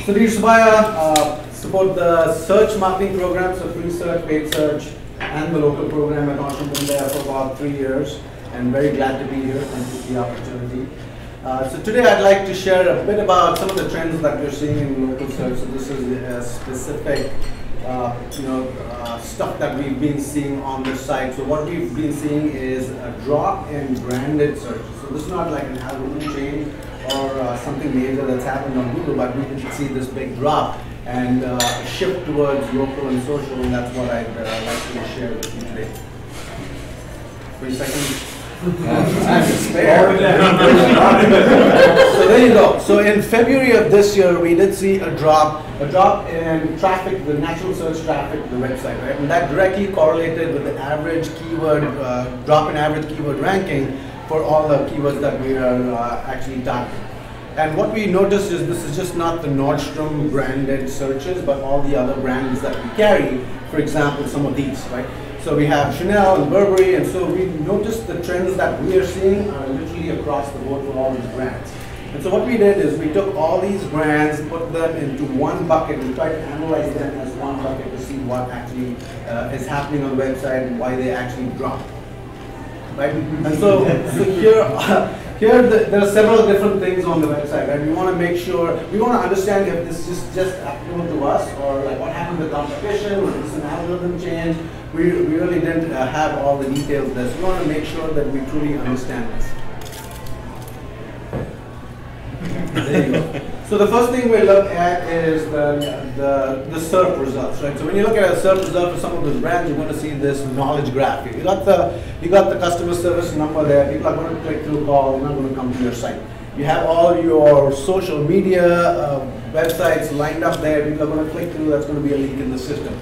Sudhir, Subbaiah, support the search marketing program, so free search, paid search, and the local program at Nordstrom. Been there for about 3 years, and very glad to be here. Thank you for the opportunity. So today I'd like to share a bit about some of the trends that we're seeing in local search. So this is a specific, stuff that we've been seeing on the site. So what we've been seeing is a drop in branded searches. So this is not like an algorithm change or something major that's happened on Google, but we can see this big drop and shift towards local and social, and that's what I'd like to share with you today. 3 seconds. So there you go. So in February of this year, we did see a drop in traffic, the natural search traffic to the website, right? And that directly correlated with the average keyword, drop in average keyword ranking for all the keywords that we are actually targeting. And what we noticed is this is just not the Nordstrom branded searches, but all the other brands that we carry. For example, some of these, right? So we have Chanel and Burberry, and so we noticed the trends that we are seeing are literally across the board for all these brands. And so what we did is we took all these brands, put them into one bucket, and tried to analyze them as one bucket to see what actually is happening on the website and why they actually dropped. Right? And so here there are several different things on the website, right? We want to make sure, we want to understand if this is just applicable to us, or like what happened with competition, was this an algorithm change? We really didn't have all the details there, so we want to make sure that we truly understand this. There you go. So the first thing we look at is the SERP results, right? So when you look at a SERP result for some of those brands, you're going to see this knowledge graph. You got the customer service number there. People are going to click through call. They're not going to come to your site. You have all your social media websites lined up there. People are going to click through. That's going to be a link in the system.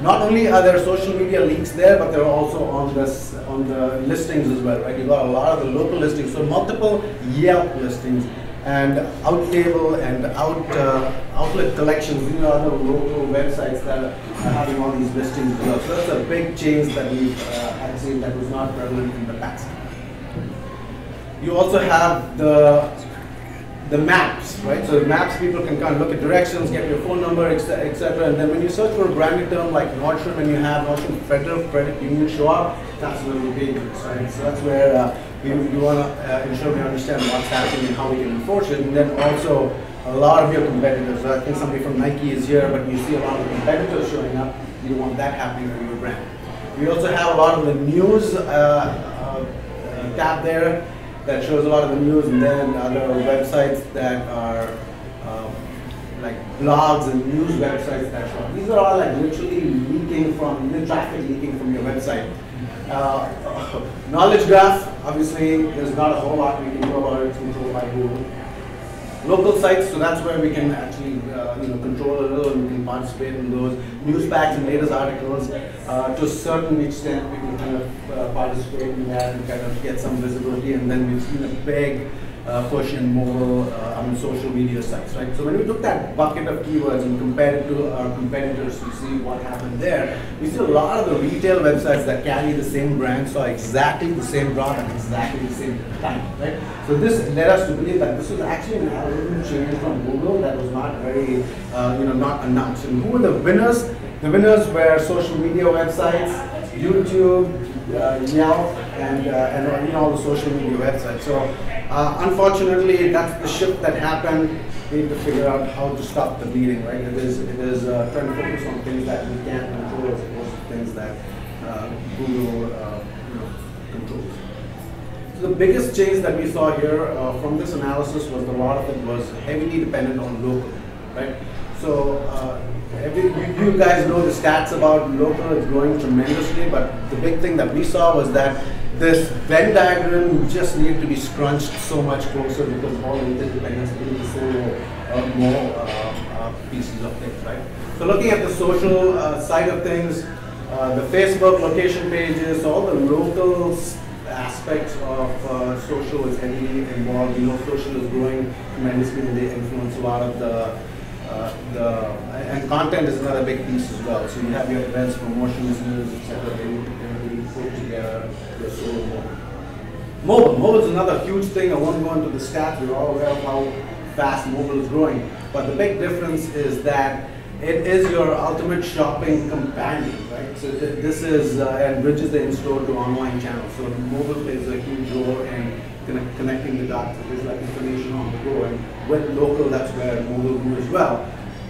Not only are there social media links there, but they're also on the listings as well, right? You've got a lot of the local listings, so multiple Yelp listings and Outtable and outlet collections. These are other local websites that are having all these listings as well. So that's a big change that we've had seen that was not prevalent in the past. You also have the maps, right? So maps, people can kind of look at directions, get your phone number, etc. And then when you search for a branded term like Nordstrom, and you have Nordstrom Federal Credit Union show up, that's where we're dangerous, right? So that's where we want to ensure we understand what's happening and how we can enforce it. And then also a lot of your competitors. So I think somebody from Nike is here, but you see a lot of competitors showing up. You don't want that happening for your brand. We also have a lot of the news tab there that shows a lot of the news, and then other websites that are like blogs and news websites that show up. These are all like literally leaking from, the traffic leaking from your website. Knowledge graph, obviously there's not a whole lot we can do about it. It's controlled by Google. Local sites, so that's where we can actually control a little, and we can participate in those news packs and latest articles. To a certain extent, we can kind of participate in that and kind of get some visibility. And then we've seen a big push in mobile, social media sites, right? So when we took that bucket of keywords and compared it to our competitors to see what happened there, we see a lot of the retail websites that carry the same brand saw exactly the same drop at exactly the same time, right? So this led us to believe that this was actually an algorithm change from Google that was not very, not announced. And who were the winners? The winners were social media websites, YouTube, Yelp, and all the social media websites. So unfortunately, that's the shift that happened. We need to figure out how to stop the bleeding, right? It is trying to focus on things that we can't control as opposed to things that Google controls. So the biggest change that we saw here from this analysis was a lot of it was heavily dependent on local, right? So you guys know the stats about local, it's growing tremendously, but the big thing that we saw was that this Venn diagram just needed to be scrunched so much closer because all the interdependence really so more pieces of things, right? So looking at the social side of things, the Facebook location pages, all the local aspects of social is heavily involved. Social is growing tremendously, and they influence a lot of and content is another big piece as well. So you have your events, promotions, news, etc. They put together your social mobile. Mobile is another huge thing. I won't go into the stats. We're all aware of how fast mobile is growing. But the big difference is that it is your ultimate shopping companion, right? So this is and bridges the in-store to online channel. So mobile plays a huge role in connecting the dots. It is like information on the go, and with local, that's where mobile grew as well.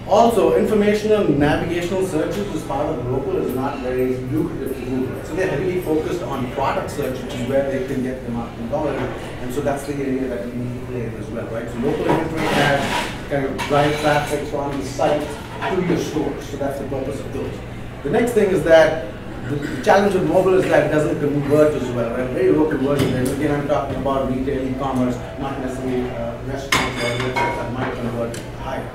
Also, informational navigational searches as part of local is not very lucrative to Google. So they're heavily focused on product search, which is where they can get the marketing dollars. And so that's the area that we need to play in as well, right? So local inventory ads kind of drive traffic from the site to your stores. So that's the purpose of those. The next thing is that the challenge with mobile is that it doesn't convert as well, right? Very low conversion rate. Again, I'm talking about retail, e-commerce, not necessarily restaurants or websites that might convert higher.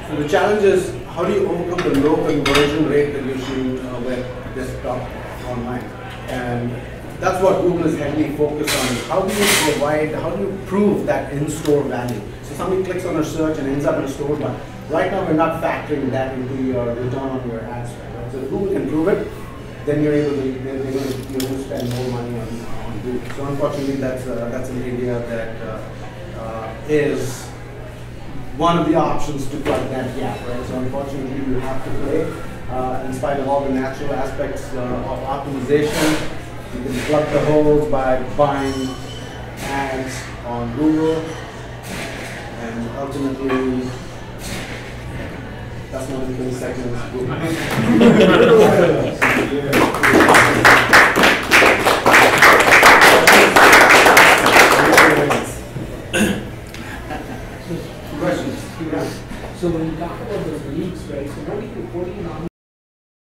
So the challenge is, how do you overcome the low conversion rate that you're seeing with desktop online? And that's what Google is heavily focused on. How do you provide, how do you prove that in-store value? So somebody clicks on a search and ends up in a store, but right now we're not factoring that into your return on your ad spend. Right? So if Google can prove it, then you're able to, you're able to spend more money on Google. So unfortunately, that's an area that is one of the options to plug that gap, right? So unfortunately, you have to play, in spite of all the natural aspects of optimization. You can plug the holes by buying ads on Google, and ultimately, that's not in 20 seconds.